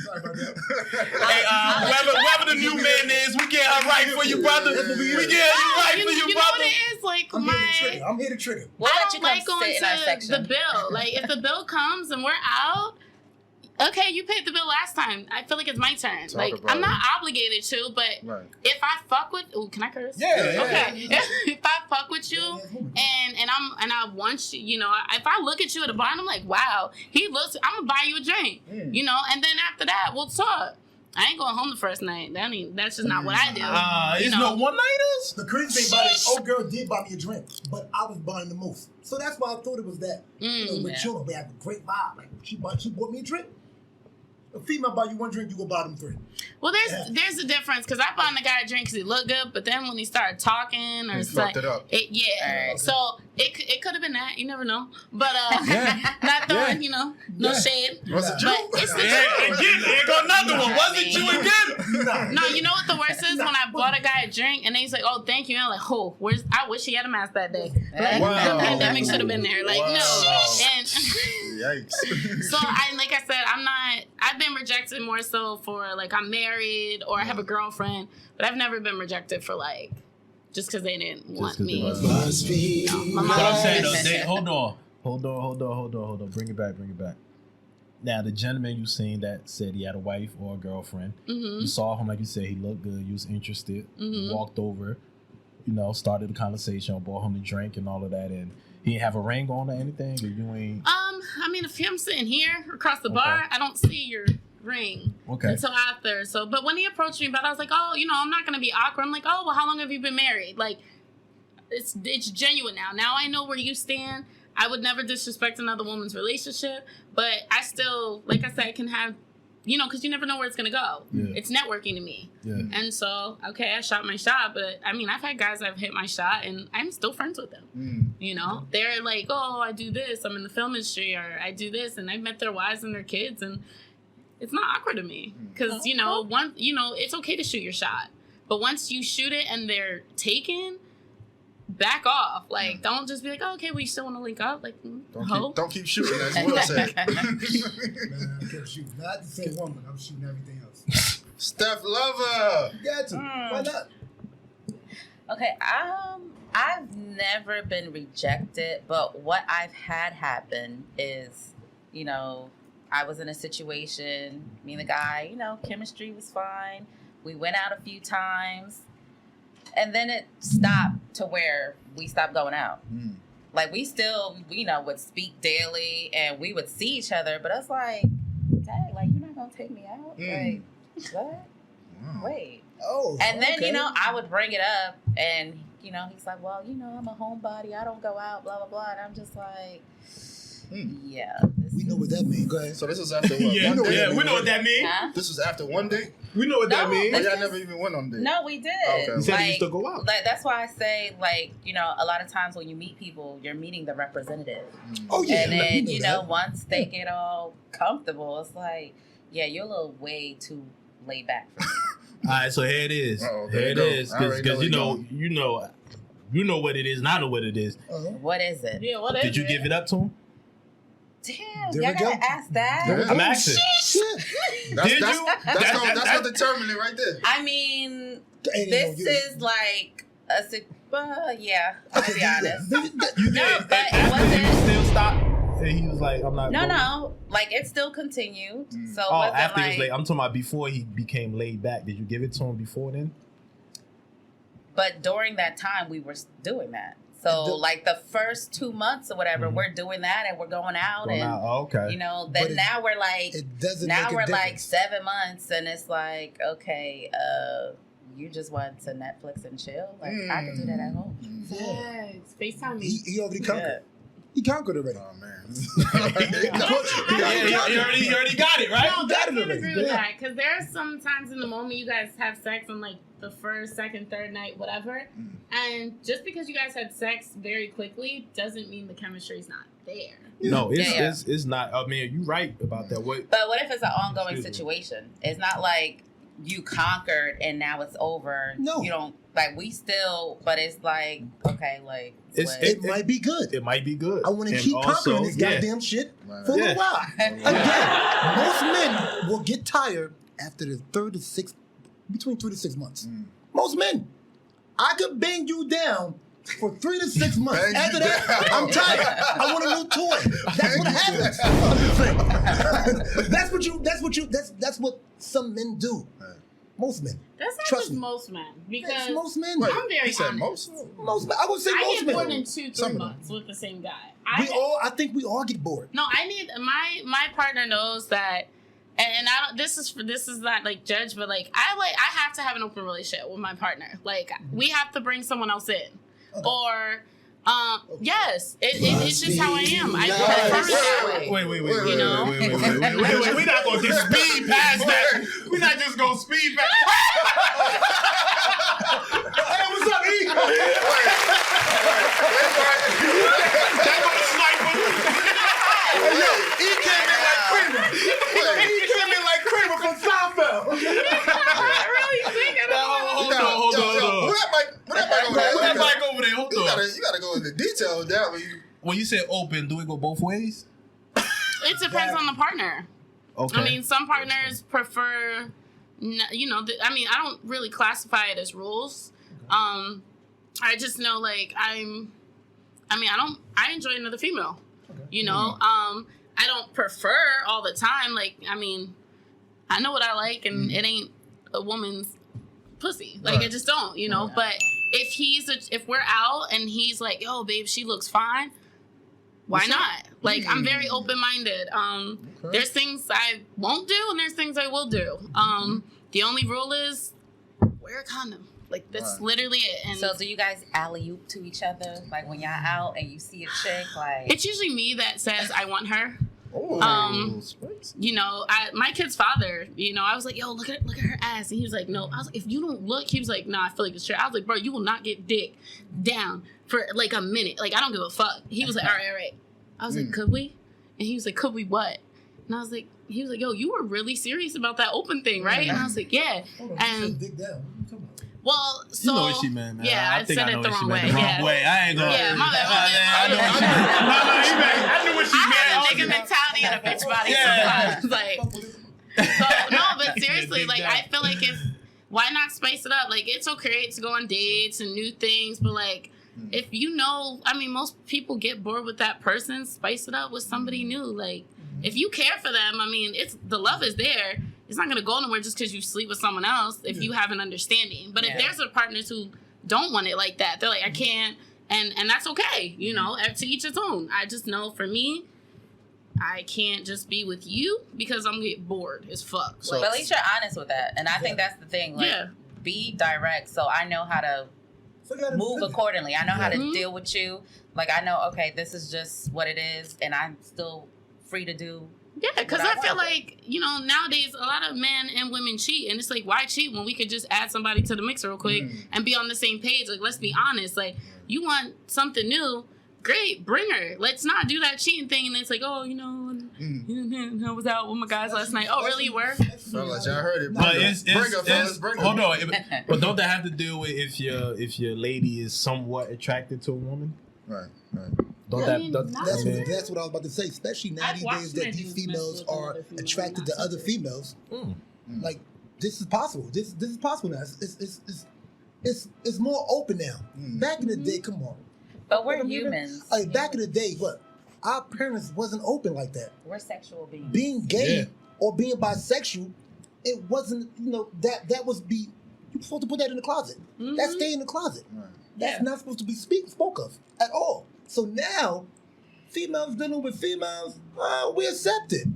Hey, whoever the new man is, we get her right for you, brother. We get you right for you,
You know what
brother.
it is? Like,
I'm here to trigger.
We'll
I
let you
don't
come
like going
sit in our
to
section.
the bill. Like, if the bill comes and we're out, okay, you paid the bill last time. I feel like it's my turn.
Talk
Like,
about
I'm not
it.
obligated to, but
Right.
if I fuck with, ooh, can I curse?
Yeah.
Okay. If I fuck with you and I want you, you know, if I look at you at a bar and I'm like, wow, he looks, I'm gonna buy you a drink, you know, and then after that we'll talk. I ain't going home the first night. That's just not what I do.
It's no one-nighters?
The crazy thing about it, old girl did buy me a drink, but I was buying the most. So that's why I thought it was that. You know, with
Yeah.
children, we have a great vibe. Like she bought me a drink. A female buy you one drink, you go buy them 3.
Well, there's a difference because I bought the guy a drink because he looked good, but then when he started talking or
He
something,
fucked it up.
Alright.
So it could have been that. You never know. But not throwing, you know, no shade.
Was it you?
But it's the
Yeah,
truth.
again, here go another one. Was it you again?
No, you know what the worst is? When I bought a guy a drink and then he's like, "Oh, thank you," and I'm like, "Oh, I wish he had a mask that day." Like,
Wow.
the pandemic should have been there. Like, no. And
Yikes.
so like I said, I've been rejected more so for like I'm married or I have a girlfriend, but I've never been rejected for like just because they didn't want
'cause they
me.
wasn't-
No, my
But I'm
mom-
saying though, hold on. Bring it back. Now the gentleman you seen that said he had a wife or a girlfriend, you saw him like you said he looked good, you was interested, you walked over, you know, started the conversation, bought him a drink and all of that, and he didn't have a ring on or anything, or you ain't.
I mean, if I'm sitting here across the bar, I don't see your ring until after. So, but when he approached me, I was like, oh, you know, I'm not gonna be awkward. I'm like, oh, well, how long have you been married? Like, it's genuine now. Now I know where you stand. I would never disrespect another woman's relationship, but I still, like I said, can have, you know, because you never know where it's gonna go.
Yeah.
It's networking to me.
Yeah.
And so, okay, I shot my shot, but I mean, I've had guys I've hit my shot, and I'm still friends with them. You know, they're like, oh, I do this, I'm in the film industry, or I do this, and I've met their wives and their kids, and it's not awkward to me because you know, it's okay to shoot your shot, but once you shoot it and they're taken, back off. Like, don't just be like, oh, okay, we still want to link up. Like,
Don't keep shooting, as Will said.
Man, I kept shooting. Not the same woman. I'm shooting everything else.
Steph Lover.
You got to. Why not?
Okay, I've never been rejected, but what I've had happen is, you know, I was in a situation, me and the guy, you know, chemistry was fine. We went out a few times, and then it stopped to where we stopped going out. Like, we still, you know, would speak daily, and we would see each other, but it's like, dang, like, you're not gonna take me out? Like, what? Wait.
Oh.
And then,
okay.
you know, I would bring it up, and, you know, he's like, well, you know, I'm a homebody. I don't go out, blah, blah, blah. And I'm just like, yeah.
We know what that means. Go ahead.
So this was after what?
Yeah,
one day?
we know what that means.
Huh?
This was after one day?
We know what that
No,
means.
Or
This
y'all
is-
never even went on a date?
No, we did.
Okay.
You said
Like,
you used to go out.
like, that's why I say, like, you know, a lot of times when you meet people, you're meeting the representative.
Oh, yeah.
And
we
then,
know
you
that.
know, once they get all comfortable, it's like, yeah, you're a little way too laid back for me.
All right, so here it is.
Uh-oh,
Here
there
it
you go.
is,
I already
because
know
you know what it is, and I know what it is.
What is it?
Yeah, what is
Did you
it?
give it up to him?
Damn,
There
y'all
we go.
gotta ask that.
There we
I'm
go.
asking.
That's,
Did
that's,
you?
That's
That-
gonna determine it right there.
I mean,
Ain't
this
no you.
is like yeah, I'll be honest.
You did.
No, but
And
it
after
wasn't-
you still stopped, and he was like, "I'm not."
No,
going.
no, like it still continued. So it
Oh,
wasn't
after he
like,
was late. I'm talking about before he became laid back. Did you give it to him before then?
but during that time we were doing that. So like the first 2 months or whatever, we're doing that and we're going out
Going
and
out. Oh, okay.
you know.
But
Then
it-
now we're like,
It doesn't
now
make a
we're like
difference.
7 months and it's like, okay, you just want to Netflix and chill. Like I can do that at home.
Yes, FaceTime me.
He already conquered.
Yeah.
He conquered already.
Oh man.
you already got it, right?
No,
got
I
it
can
already.
agree with
Yeah.
that because there are some times in the moment you guys have sex on like the first, second, third night, whatever, and just because you guys had sex very quickly doesn't mean the chemistry's not there.
No,
Yeah.
it's not. I mean, you're right about that. What?
But what if it's an ongoing
Excuse me.
situation? It's not like you conquered and now it's over.
No.
You don't, like, we still, but it's like, okay, like,
It's-
what?
It might be good.
It might be good.
I want to
And
keep
also,
conquering this
yeah.
goddamn shit
Right.
for a
Yeah.
little while. Again, most men will get tired after the between 3 to 6 months. Most men. I could bang you down for 3 to 6 months.
Bang you
After that,
down.
I'm tired. I want a new toy. That's what happens. That's what some men do. Most men.
That's not
Trust
just
me.
most men. Because
That's most men.
Wait,
I'm very
he said
honest.
most?
I would say
I
most
get
men.
more than 2-3
Some of them.
months with the same guy.
I think we all get bored.
No, I need my partner knows that, and I don't. This is not like judge, but like I have to have an open relationship with my partner. Like we have to bring someone else in, or yes, it's just how I am. I prefer it that way.
Wait.
You know?
Wait. We're not gonna just speed past that. We're not just gonna speed past.
Hey, what's up, E? He came in like Kramer. He came in like Kramer from Seinfeld.
I really think I don't know.
Hold on.
Put that mic over
Put that
there.
mic over there. Hold on.
You gotta go into detail with that.
When you say open, do it go both ways?
It depends on the partner.
Okay.
I mean, some partners prefer, I don't really classify it as rules. I just know, like, I enjoy another female, I don't prefer all the time. Like, I mean, I know what I like and it ain't a woman's pussy. Like, I just don't, but if we're out and he's like, yo, babe, she looks fine. Why not? Like, I'm very open-minded. There's things I won't do and there's things I will do. The only rule is wear a condom. Like, that's literally it. And
So do you guys alley-oop to each other? Like, when y'all out and you see a chick, like...
it's usually me that says I want her.
Oh,
My kid's father, I was like, yo, look at her ass. And he was like, no. I was like, if you don't look, he was like, no, I feel like it's true. I was like, bro, you will not get dick down for like a minute. Like, I don't give a fuck. He was like, all right. I was like, could we? And he was like, could we what? And I was like, he was like, yo, you were really serious about that open thing, right? And I was like, yeah. And
Dig down. What are you talking about?
well, so
You know what she meant, man.
Yeah, I
think
said
know
it the
what she
wrong way.
meant. The wrong
Yeah.
way. I ain't gonna.
Yeah, my bad.
I knew what she
I
meant.
had a nigga mentality and a bitch body sometimes. Like, so no, but seriously, like, I feel like why not spice it up? Like, it's okay to go on dates and new things, but like, if most people get bored with that person, spice it up with somebody new. Like, if you care for them, the love is there. It's not gonna go nowhere just because you sleep with someone else if you have an understanding. But if there's a partners who don't want it like that, they're like, I can't, and that's okay. To each its own. I just know for me, I can't just be with you because I'm gonna get bored as fuck.
So-
But at least you're honest with that. And I think that's the thing. Like, be direct so I know how to move accordingly. I know how to deal with you. Like, I know, okay, this is just what it is, and I'm still free to do.
Yeah, because
what
I feel
want.
like, nowadays a lot of men and women cheat. And it's like, why cheat when we could just add somebody to the mix real quick and be on the same page? Like, let's be honest. Like, you want something new, great, bring her. Let's not do that cheating thing. And it's like, oh, I was out with my guys last night. Oh, really, you were?
Fellas, y'all heard it.
But
Bring
it's
her, fellas. Bring her.
hold on. But don't that have to do with if your lady is somewhat attracted to a woman?
Right.
Don't
I
that?
mean,
Don't,
not
That's
I mean,
what I was about to say. Especially now
I've
these
watched
days that
men
these
do
females
mess with
are
other females,
attracted
not
to other
separate.
females. Like, this is possible. This is possible now. It's more open now. Back in the day, come on.
But we're humans.
Back in the day, our parents wasn't open like that.
We're sexual beings.
Being gay
Yeah.
or being bisexual, it wasn't, that was you're supposed to put that in the closet. That stay in the closet.
Right.
That's not supposed to be spoke of at all. So now, females dealing with females, we accept it.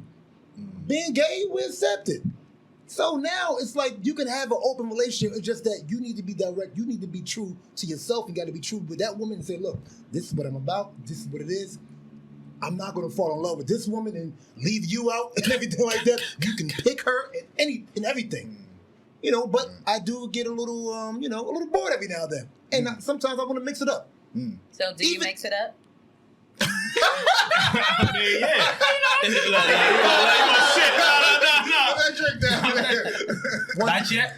Being gay, we accept it. So now it's like you can have an open relationship. It's just that you need to be direct. You need to be true to yourself. You got to be true with that woman and say, look, this is what I'm about. This is what it is. I'm not going to fall in love with this woman and leave you out and everything like that. You can pick her and everything. But I do get a little, a little bored every now and then. And sometimes I want to mix it up.
So do you mix it up?
Put that drink down there.
Not yet.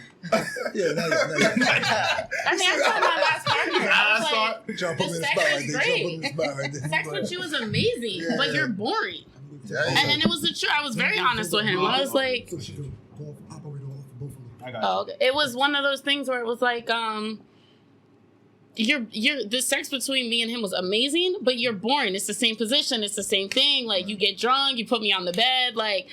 Yeah, not yet.
I mean, I told my last partner, I was like,
Jump up in the
The
spot
sex
right
is
there. Jump up in the
great.
spot right there.
sex with you is amazing, but you're boring.
Yeah,
And it was the truth. I was very honest with him. I was like,
So she can go operate off both of them.
I got
oh, okay. It was one of those things where it was like, the sex between me and him was amazing, but you're boring. It's the same position. It's the same thing. Like, you get drunk, you put me on the bed, like,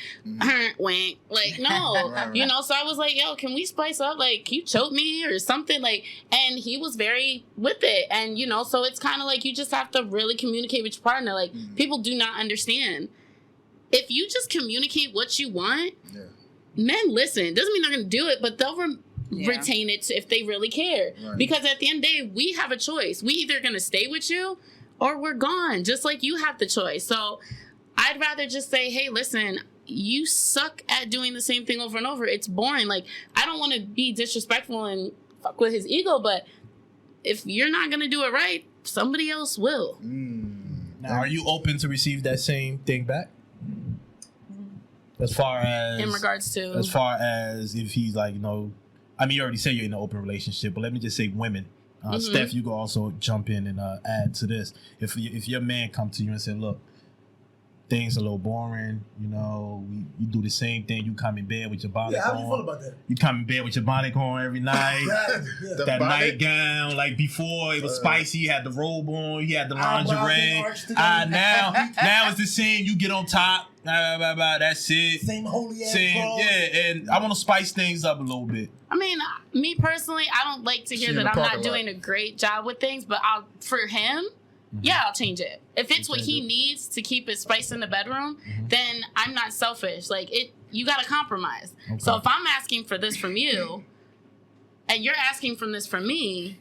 wank. Like, no.
Right.
You know, so I was like, yo, can we spice up? Like, you choke me or something? Like, and he was very with it. And, you know, so it's kind of like you just have to really communicate with your partner. Like, people do not understand. If you just communicate what you want, men listen. Doesn't mean they're going to do it, but they'll retain it if they really care.
Right.
Because at the end of the day, we have a choice. We either going to stay with you or we're gone, just like you have the choice. So I'd rather just say, hey, listen, you suck at doing the same thing over and over. It's boring. Like, I don't want to be disrespectful and fuck with his ego, but if you're not going to do it right, somebody else will.
Now, are you open to receive that same thing back? As far as
In regards to?
as far as if he's like, you know, I mean, you already said you're in an open relationship, but let me just say women. Steph, you can also jump in and add to this. If your man come to you and say, look, things a little boring, you know, you do the same thing. You come in bed with your bonnet
How
on.
do you feel about that?
You come in bed with your bonnet on every night.
Yeah.
That
bonnet?
nightgown, like before it was spicy. You had the robe on, you had the
Eyebrows
lingerie.
arched together.
Now it's the same. You get on top. That's it.
Same holy ass
Same,
clothes.
yeah. And I want to spice things up a little bit.
I mean, me personally, I don't like to
She
hear
in
that
the
I'm
parking
not
lot.
doing a great job with things, but for him, yeah, I'll change it. If it's what he needs to keep his spice in the bedroom, then I'm not selfish. Like, you got to compromise.
Okay.
So if I'm asking for this from you, and you're asking for this from me,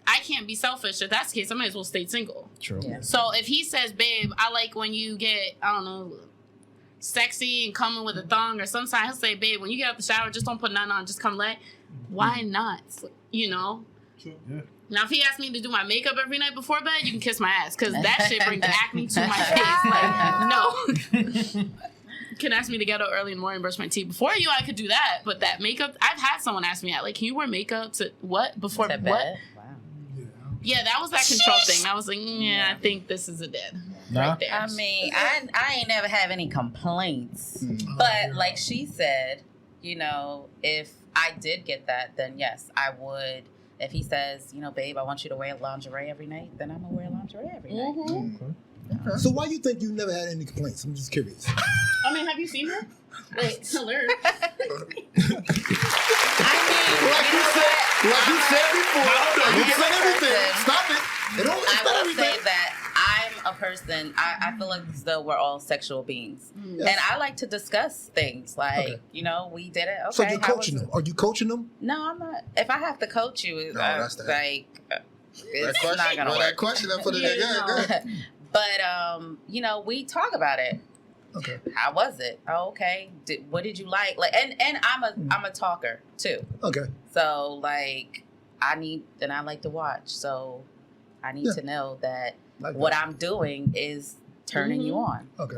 I can't be selfish. If that's the case, I might as well stay single.
True.
Yeah.
So if he says, babe, I like when you get, I don't know, sexy and coming with a thong, or sometimes he'll say, babe, when you get out the shower, just don't put nothing on, just come lay. Why not? You know?
Yeah.
Now, if he asked me to do my makeup every night before bed, you can kiss my ass, because that shit brings acne to my face. Like, no. You can ask me to get up early in the morning and brush my teeth. Before you, I could do that, but that makeup, I've had someone ask me that, like, can you wear makeup to what? Before
To
what?
bed? Wow.
Yeah, that was that control thing. I was like, yeah, I think this is a dead.
Nah.
Right there.
I mean, I ain't never have any complaints. But like she said, you know, if I did get that, then yes, I would. If he says, you know, babe, I want you to wear lingerie every night, then I'm gonna wear lingerie every night.
So why you think you never had any complaints? I'm just curious.
I mean, have you seen her? Like, tell her.
Like you said before, you said everything.
person.
Stop it. It's not
I will
everything.
say that I'm a person, I feel like as though we're all sexual beings.
Yes.
And I like to discuss things. Like,
Okay.
you know, we did it. Okay.
So you're
how
coaching
was
them?
it?
Are you coaching them?
No, I'm not. If I have to coach you,
No, that's that.
like,
That
it's
question,
not gonna
well,
work.
that question I put in there.
Yeah,
Go ahead.
But you know, we talk about it.
Okay.
How was it? Oh, okay. What did you like? Like, and I'm a talker too.
Okay.
So like, I like to watch. So I need
Yeah.
to know that
Like
what
that.
I'm doing is turning you on.
Okay.